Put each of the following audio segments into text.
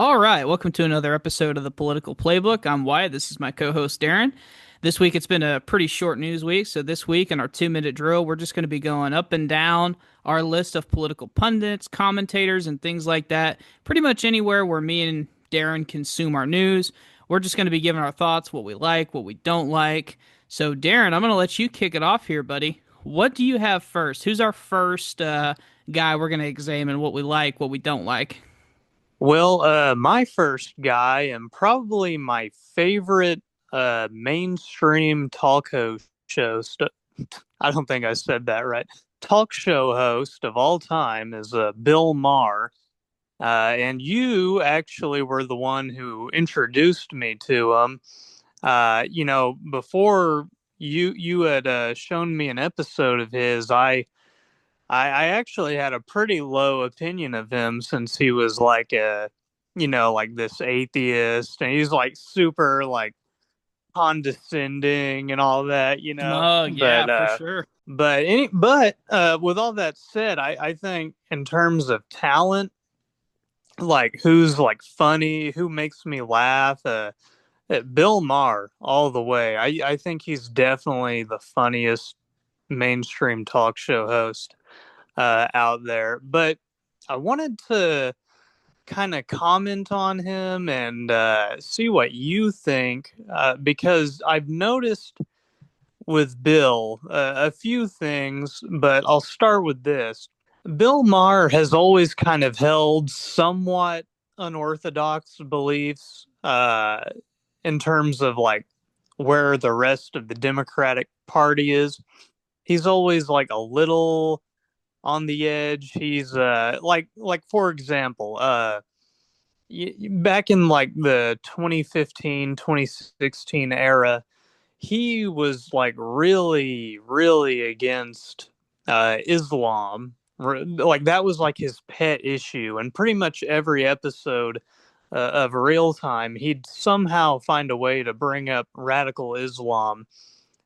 All right, welcome to another episode of the Political Playbook. I'm Wyatt. This is my co-host Darren. This week it's been a pretty short news week, so this week in our 2-minute drill, we're just going to be going up and down our list of political pundits, commentators, and things like that. Pretty much anywhere where me and Darren consume our news. We're just going to be giving our thoughts, what we like, what we don't like. So Darren, I'm going to let you kick it off here, buddy. What do you have first? Who's our first guy we're going to examine what we like, what we don't like? Well, my first guy and probably my favorite mainstream I don't think I said that right. Talk show host of all time is Bill Maher. And you actually were the one who introduced me to him. Before you had shown me an episode of his, I actually had a pretty low opinion of him since he was like like this atheist, and he's like super like condescending and all that, you know. Oh, yeah, But for uh sure. with all that said, I think in terms of talent, like who's like funny, who makes me laugh, Bill Maher all the way. I think he's definitely the funniest mainstream talk show host out there. But I wanted to kind of comment on him and see what you think, because I've noticed with Bill a few things, but I'll start with this. Bill Maher has always kind of held somewhat unorthodox beliefs in terms of like where the rest of the Democratic Party is. He's always like a little on the edge. He's like for example, back in like the 2015, 2016 era, he was like really against Islam. Like that was like his pet issue, and pretty much every episode of Real Time, he'd somehow find a way to bring up radical Islam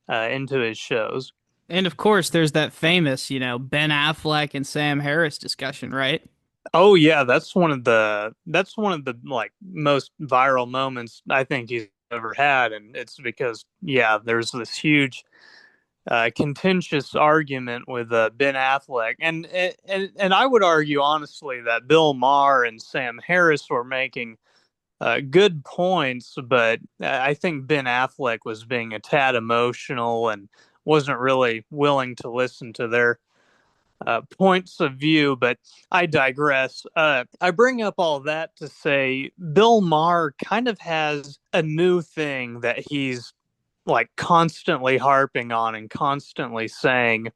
into his shows. And of course, there's that famous, Ben Affleck and Sam Harris discussion, right? Oh yeah, that's one of the like most viral moments I think he's ever had, and it's because yeah, there's this huge contentious argument with Ben Affleck, and I would argue honestly that Bill Maher and Sam Harris were making good points, but I think Ben Affleck was being a tad emotional and wasn't really willing to listen to their points of view, but I digress. I bring up all that to say Bill Maher kind of has a new thing that he's like constantly harping on and constantly saying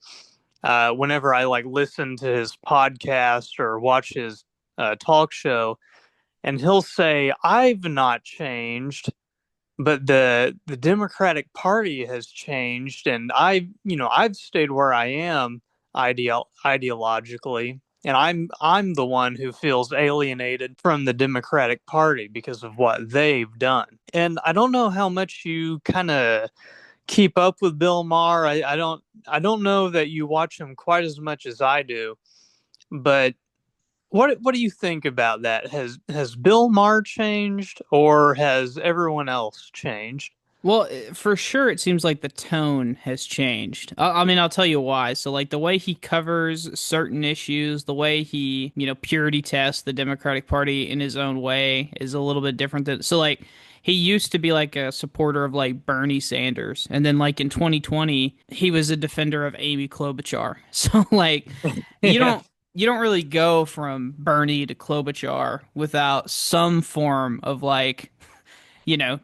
whenever I like listen to his podcast or watch his talk show, and he'll say, "I've not changed." But the Democratic Party has changed, and I've stayed where I am ideologically, and I'm the one who feels alienated from the Democratic Party because of what they've done. And I don't know how much you kind of keep up with Bill Maher. I don't know that you watch him quite as much as I do, but what do you think about that? Has Bill Maher changed, or has everyone else changed? Well, for sure, it seems like the tone has changed. I mean, I'll tell you why. So, like, the way he covers certain issues, the way he, purity tests the Democratic Party in his own way is a little bit different than. So, like, he used to be like a supporter of like Bernie Sanders. And then, like, in 2020, he was a defender of Amy Klobuchar. So, like, you Yeah. don't. You don't really go from Bernie to Klobuchar without some form of like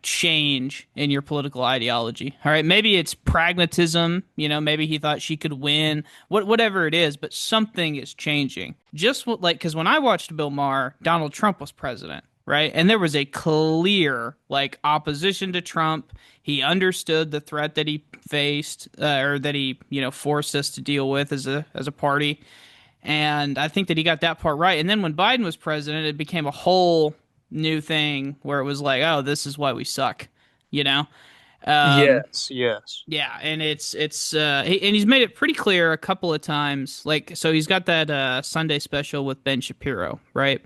change in your political ideology. All right, maybe it's pragmatism, maybe he thought she could win, whatever it is, but something is changing. Just what like cuz when I watched Bill Maher, Donald Trump was president, right? And there was a clear like opposition to Trump. He understood the threat that he faced or that he, forced us to deal with as a party. And I think that he got that part right. And then when Biden was president, it became a whole new thing where it was like, oh, this is why we suck, you know? Um, Yes, yes. yeah, and and he's made it pretty clear a couple of times. Like, so he's got that Sunday special with Ben Shapiro, right?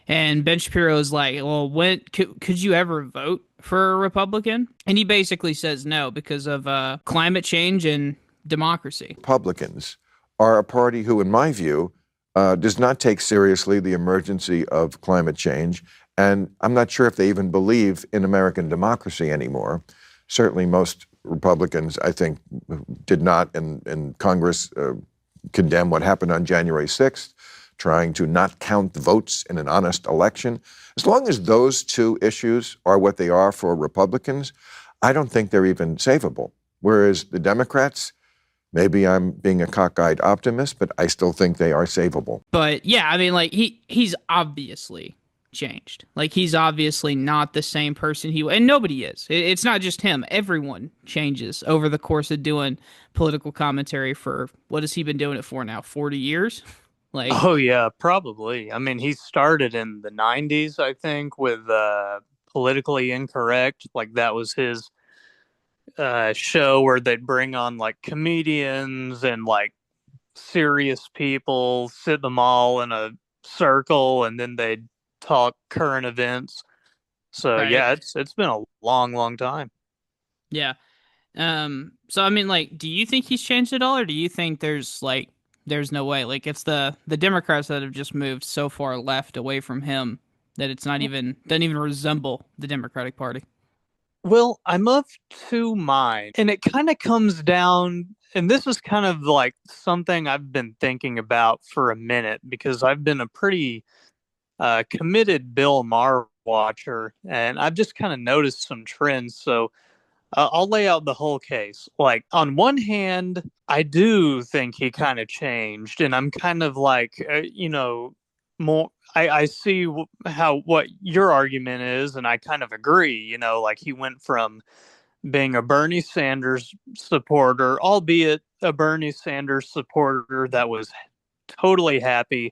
And Ben Shapiro is like, well, when could you ever vote for a Republican? And he basically says no because of climate change and democracy. Republicans are a party who, in my view, does not take seriously the emergency of climate change. And I'm not sure if they even believe in American democracy anymore. Certainly, most Republicans, I think, did not in Congress condemn what happened on January 6th, trying to not count the votes in an honest election. As long as those two issues are what they are for Republicans, I don't think they're even savable. Whereas the Democrats, maybe I'm being a cockeyed optimist, but I still think they are savable. But yeah, I mean, like he's obviously changed. Like he's obviously not the same person and nobody is. It's not just him. Everyone changes over the course of doing political commentary for what has he been doing it for now? 40 years? Like, Oh yeah, probably. I mean, he started in the 90s, I think, with politically incorrect. Like that was his show where they'd bring on like comedians and like serious people, sit them all in a circle, and then they'd talk current events. So right. yeah, it's been a long, long time. Yeah. So I mean, like, do you think he's changed at all, or do you think there's no way? Like it's the Democrats that have just moved so far left away from him that it's not even doesn't even resemble the Democratic Party. Well, I'm of two minds, and it kind of comes down, and this is kind of like something I've been thinking about for a minute because I've been a pretty committed Bill Maher watcher, and I've just kind of noticed some trends. So I'll lay out the whole case. Like, on one hand, I do think he kind of changed, and I'm kind of like, more. I see how what your argument is, and I kind of agree. Like he went from being a Bernie Sanders supporter, albeit a Bernie Sanders supporter that was totally happy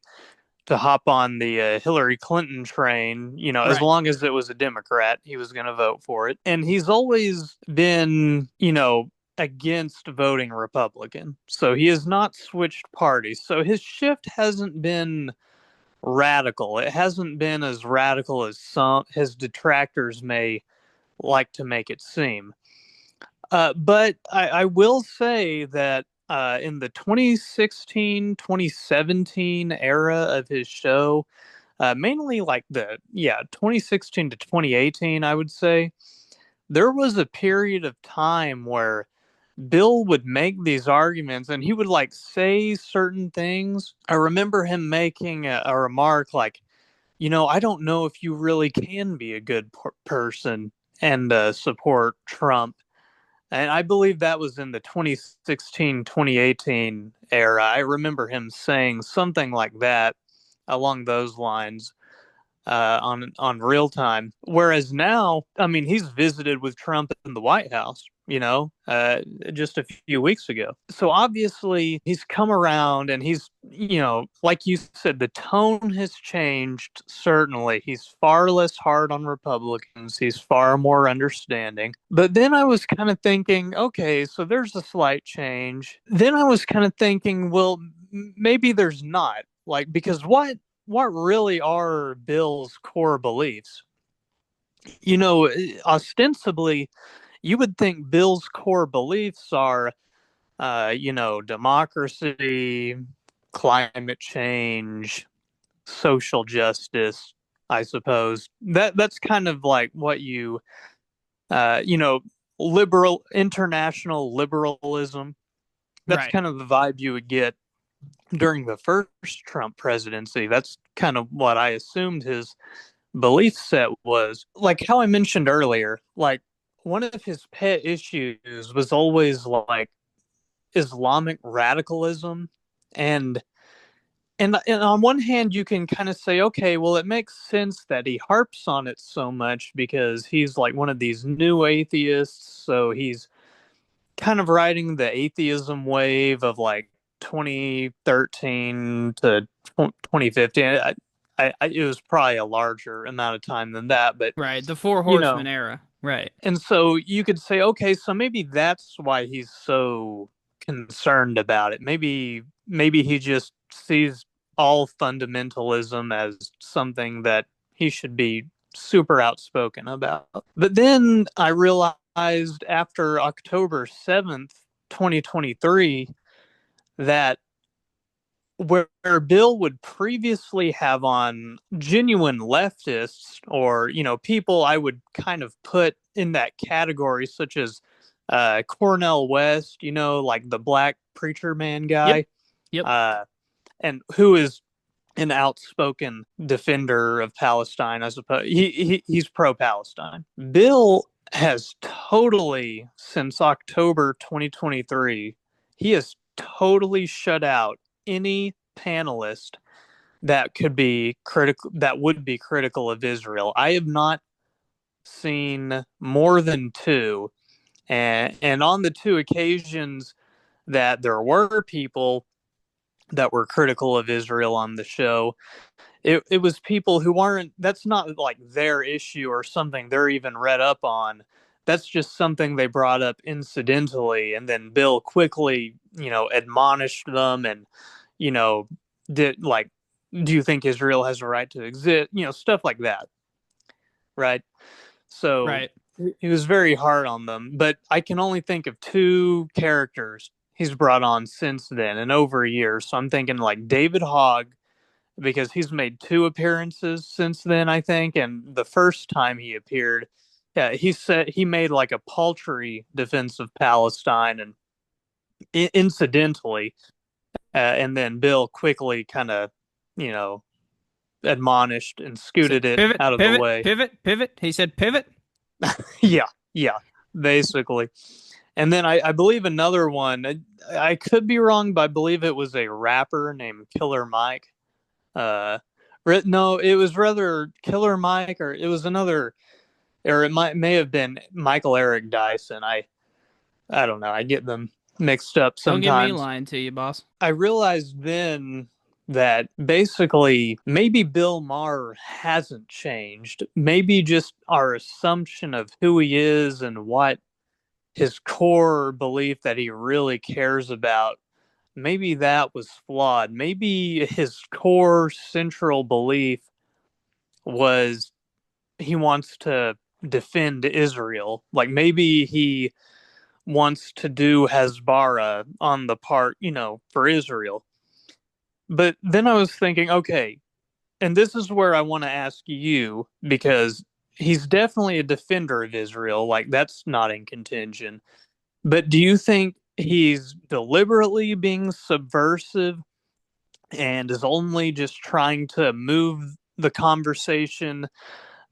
to hop on the Hillary Clinton train. As Right. long as it was a Democrat, he was going to vote for it. And he's always been, against voting Republican. So he has not switched parties. So his shift hasn't been radical. It hasn't been as radical as some his detractors may like to make it seem. But I will say that in the 2016, 2017 era of his show, mainly like 2016 to 2018, I would say, there was a period of time where Bill would make these arguments and he would like say certain things. I remember him making a remark like, I don't know if you really can be a good person and support Trump. And I believe that was in the 2016, 2018 era. I remember him saying something like that along those lines on real time. Whereas now, I mean, he's visited with Trump in the White House, just a few weeks ago. So obviously, he's come around, and he's, like you said, the tone has changed. Certainly, he's far less hard on Republicans. He's far more understanding. But then I was kind of thinking, okay, so there's a slight change. Then I was kind of thinking, well, maybe there's not. Like, because what really are Bill's core beliefs? Ostensibly, you would think Bill's core beliefs are, democracy, climate change, social justice. I suppose that's kind of like what uh, you know, liberal international liberalism. That's Right. kind of the vibe you would get during the first Trump presidency. That's kind of what I assumed his belief set was. Like how I mentioned earlier, like one of his pet issues was always like Islamic radicalism. And and on one hand you can kind of say, okay, well it makes sense that he harps on it so much because he's like one of these new atheists, so he's kind of riding the atheism wave of like 2013 to 2015. It was probably a larger amount of time than that, but Right. The Four you Horsemen know, era. Right. and so you could say, okay, so maybe that's why he's so concerned about it. Maybe he just sees. all fundamentalism as something that he should be super outspoken about. But then I realized after October 7th, 2023, that where Bill would previously have on genuine leftists or, people I would kind of put in that category, such as Cornel West, like the black preacher man Yep. guy, Yep. uh, and who is an outspoken defender of Palestine. I suppose he's pro-Palestine. Bill has totally, since October 2023, he has totally shut out any panelist that would be critical of Israel. I have not seen more than two, and on the two occasions that there were people that were critical of Israel on the show, it was people who aren't, that's not like their issue or something they're even read up on. That's just something they brought up incidentally, and then Bill quickly, admonished them and, you know, did like, do you think Israel has a right to exist? Stuff like that, right? So Right. he was very hard on them, but I can only think of two characters he's brought on since then in over a year. So I'm thinking like David Hogg, because he's made two appearances since then, I think. And the first time he appeared, yeah, he said he made like a paltry defense of Palestine, and incidentally, and then Bill quickly kind of, you know, admonished and Said scooted it pivot, out of the pivot, way. pivot, pivot. He said pivot. Yeah, yeah, basically. And then I believe another one, I could be wrong, but I believe it was a rapper named Killer Mike. Uh, no, it was rather Killer Mike, or it was another, or it may have been Michael Eric Dyson. I don't know. I get them mixed up Don't get me sometimes. lying to you, boss. I realized then that basically maybe Bill Maher hasn't changed. Maybe just our assumption of who he is and what his core belief that he really cares about, maybe that was flawed. Maybe his core central belief was he wants to defend Israel. Like maybe he wants to do Hezbollah on the part, for Israel. But then I was thinking, okay, and this is where I want to ask you, because he's definitely a defender of Israel. Like that's not in contention. But do you think he's deliberately being subversive and is only just trying to move the conversation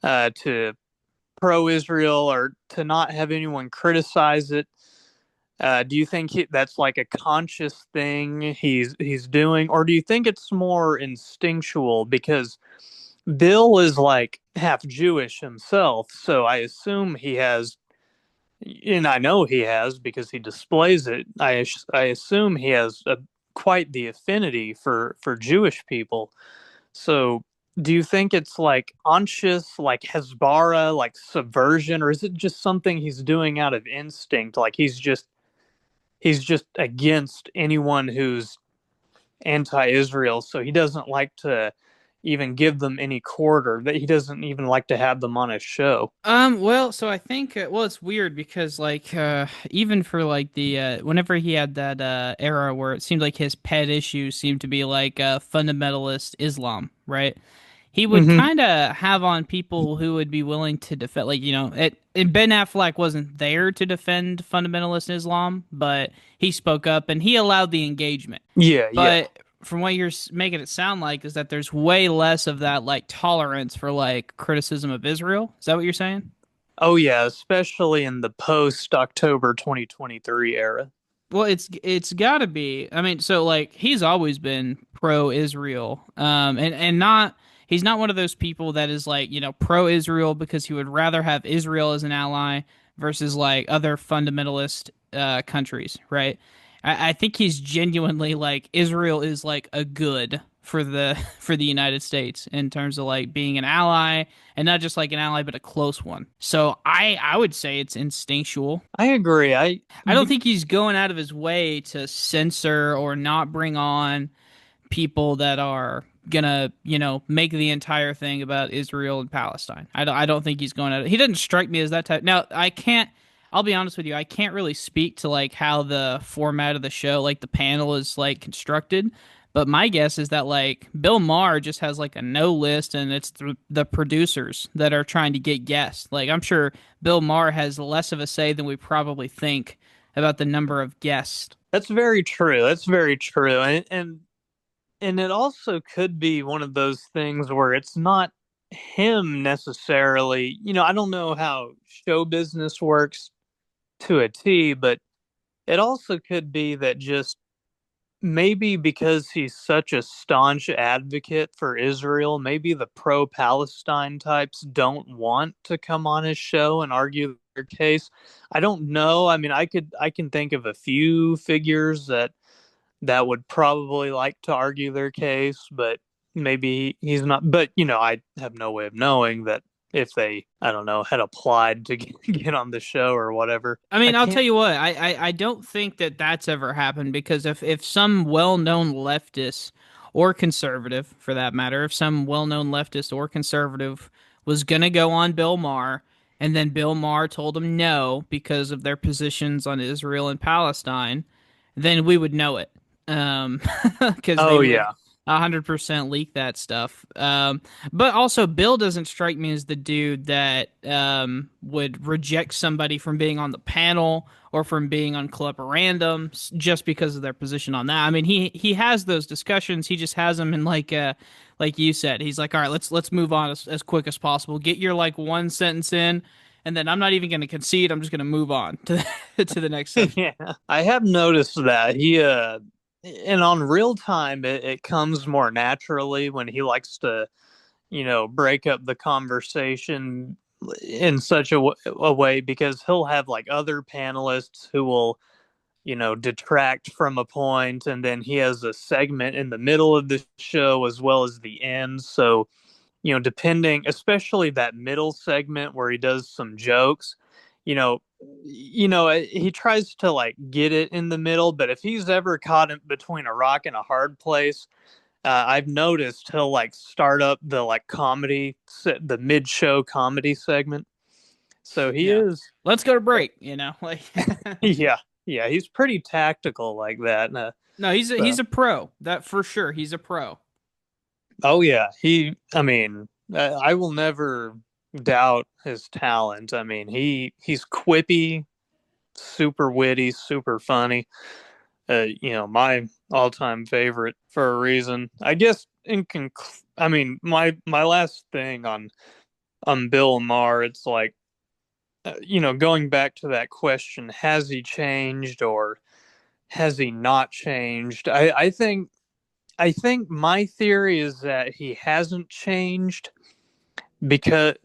to pro-Israel, or to not have anyone criticize it? Do you think that's like a conscious thing he's doing, or do you think it's more instinctual? Because Bill is like half Jewish himself, so I assume he has, and I know he has because he displays it. I assume he has quite the affinity for Jewish people. So, do you think it's like conscious, like Hezbollah, like subversion, or is it just something he's doing out of instinct? Like he's just against anyone who's anti-Israel, so he doesn't like to even give them any quarter. That he doesn't even like to have them on his show. Well, so I think, well, it's weird because, like, even for, like, whenever he had that, era where it seemed like his pet issues seemed to be, like, fundamentalist Islam, right? He would Mm-hmm. kind of have on people who would be willing to defend, like, and Ben Affleck wasn't there to defend fundamentalist Islam, but he spoke up and he allowed the engagement. Yeah, yeah. But from what you're making it sound like is that there's way less of that like tolerance for like criticism of Israel. Is that what you're saying? Oh yeah, especially in the post October 2023 era. Well, it's got to be. I mean, so like he's always been pro-Israel, and not he's not one of those people that is like pro-Israel because he would rather have Israel as an ally versus like other fundamentalist countries, right? I think he's genuinely like Israel is like a good for the for the United States in terms of like being an ally and not just like an ally but a close one. So I would say it's instinctual. I agree. I don't think he's going out of his way to censor or not bring on people that are gonna, make the entire thing about Israel and Palestine. I don't think he's going at it. He doesn't strike me as that type. Now, I can't. I'll be honest with you. I can't really speak to like how the format of the show, like the panel, is like constructed. But my guess is that like Bill Maher just has like a no list, and it's the producers that are trying to get guests. Like I'm sure Bill Maher has less of a say than we probably think about the number of guests. That's very true. That's very true. And it also could be one of those things where it's not him necessarily. I don't know how show business works to a T, but it also could be that just maybe because he's such a staunch advocate for Israel, maybe the pro-Palestine types don't want to come on his show and argue their case. I don't know. I mean, I can think of a few figures that would probably like to argue their case, but maybe he's not. But I have no way of knowing that if they, I don't know, had applied to get on the show or whatever. I I mean, I'll tell can't. you what, I don't think that that's ever happened because if some well-known leftist or conservative, for that matter, if some well-known leftist or conservative was going to go on Bill Maher and then Bill Maher told them no because of their positions on Israel and Palestine, then we would know it. Because they Oh would yeah, 100% leak that stuff. But also, Bill doesn't strike me as the dude that would reject somebody from being on the panel or from being on Club Random just because of their position on that. I mean, he has those discussions. He just has them in like you said. He's like, all right, let's move on as quick as possible. Get your like one sentence in, and then I'm not even going to concede. I'm just going to move on to to the next subject. yeah. I have noticed that and on real time, it comes more naturally when he likes to, break up the conversation in such a way because he'll have like other panelists who will, detract from a point, and then he has a segment in the middle of the show as well as the end. So, depending, especially that middle segment where he does some jokes, you know, he tries to like get it in the middle, but if he's ever caught in between a rock and a hard place, I've noticed he'll like start up the like the mid-show comedy segment. So he Yeah. is, Let's go to break, like yeah, yeah, he's pretty tactical like that. no, he's So, a pro. That for sure. He's a pro. oh yeah, I mean, I will never doubt his talent. I mean, he's quippy, super witty, super funny. My all-time favorite for a reason. I guess I mean, my last thing on Bill Maher, it's like, going back to that question, has he changed or has he not changed? I think my theory is that he hasn't changed because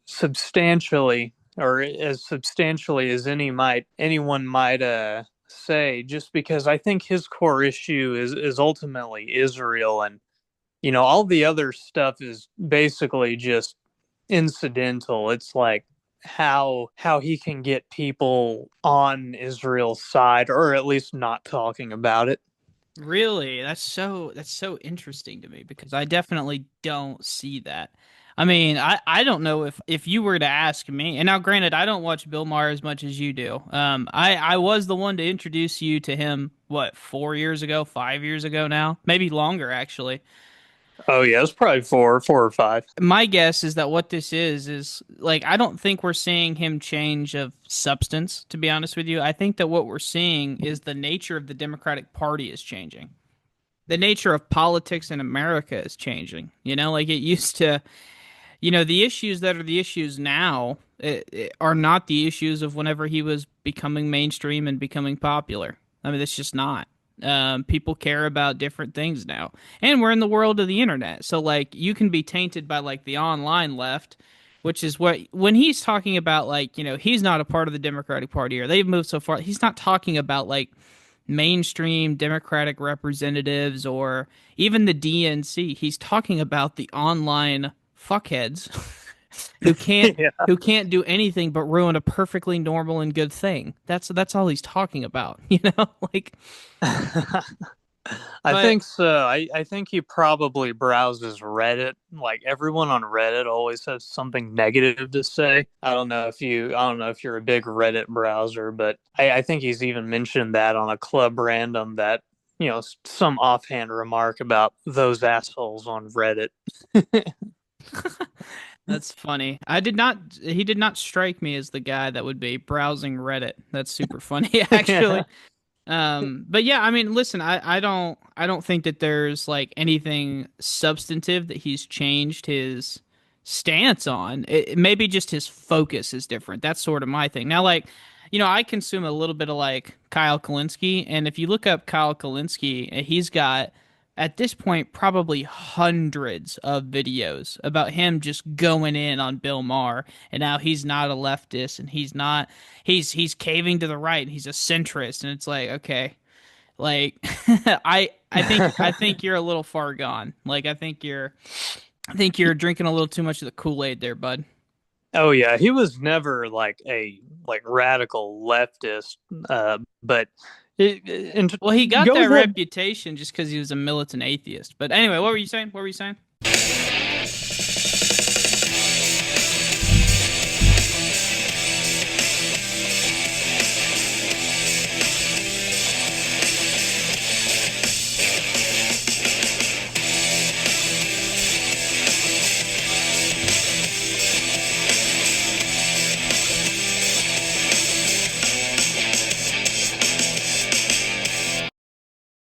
substantially, or as substantially as anyone might say, just because I think his core issue is ultimately Israel, and all the other stuff is basically just incidental. It's like how he can get people on Israel's side, or at least not talking about it. Really, that's so interesting to me because I definitely don't see that. I mean, I don't know if you were to ask me, and now granted, I don't watch Bill Maher as much as you do. I was the one to introduce you to him, what, 4 years ago, 5 years ago now, maybe longer actually. Oh yeah, it's probably four or five. My guess is that what this is like I don't think we're seeing him change of substance, to be honest with you. I think that what we're seeing is the nature of the Democratic Party is changing. The nature of politics in America is changing. Like it used to, the issues that are the issues now are not the issues of whenever he was becoming mainstream and becoming popular. I mean, that's just not. People care about different things now, and we're in the world of the internet. So, like, you can be tainted by like the online left, which is what when he's talking about like he's not a part of the Democratic Party or they've moved so far. He's not talking about like mainstream Democratic representatives or even the DNC. He's talking about the online fuckheads who can't Yeah. who can't do anything but ruin a perfectly normal and good thing. That's all he's talking about, like I But think so. I think he probably browses Reddit. Like everyone on Reddit always has something negative to say. I don't know if you're a big Reddit browser, but I think he's even mentioned that on a club random that, some offhand remark about those assholes on Reddit. that's funny. He did not strike me as the guy that would be browsing Reddit. That's super funny, actually. Yeah. But yeah, I mean, listen, I don't think that there's like anything substantive that he's changed his stance on. Maybe just his focus is different. That's sort of my thing. Now, like, I consume a little bit of like Kyle Kalinske, and if you look up Kyle Kalinske, he's got at this point probably hundreds of videos about him just going in on Bill Maher and now he's not a leftist and he's caving to the right and he's a centrist and it's like okay like I think you're a little far gone. Like I think you're drinking a little too much of the Kool-Aid there, bud. Oh yeah, he was never like a radical leftist, but Well, he got go that ahead. reputation just because he was a militant atheist. But anyway, what were you saying? What were you saying?